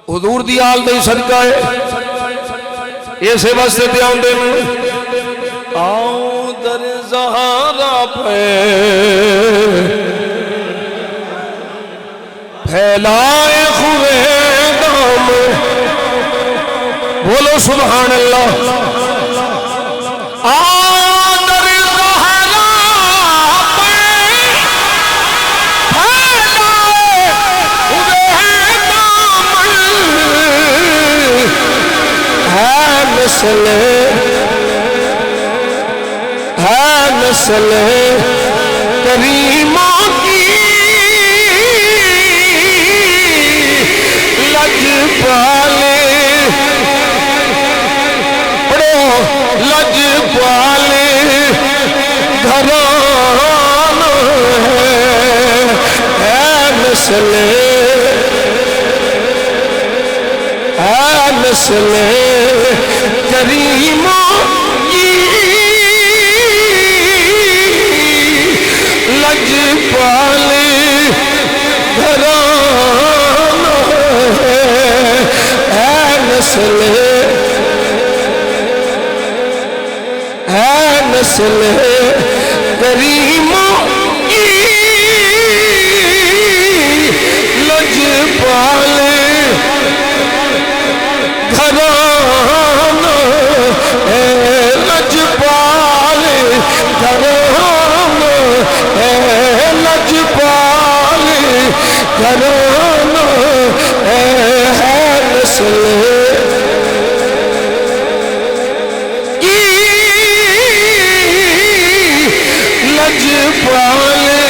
حضور دی آل دے صدقہ ہے ایسے واسطے تے آن دے آؤ در زہارا پہ پھیلائے خوے دام بولو سبحان اللہ ہے نسل کریموں کی لج پالے پڑھو لج پالے گھران ہے نسل کریموں کی لج پالے گھران ہے نسل کریموں کی لج پالے گھران ہے لج پالے گھران ہے لج پالے گھران ہے نسل کی لج پالے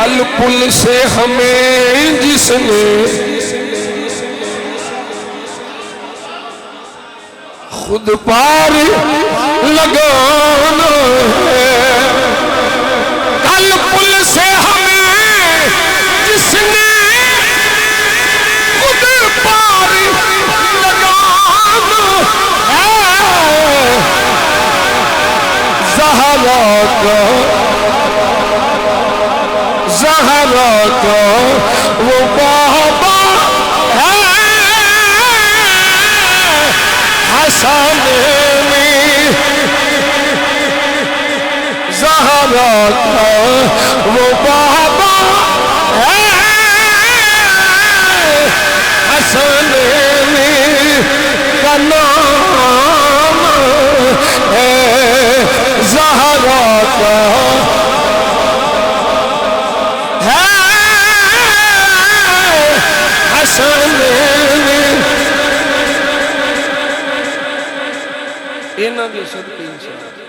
الپل سے ہمیں جس نے خود پار لگانا ہے کل پل سے ہمیں جس نے خود پار لگانا ہے زہرا کا وہ بابا ہے حسن میں زہرا کا وہ بابا ہے حسن میں کا نام ہے زہرا کا ہے حسن اینا بھی صدقی انشاءاللہ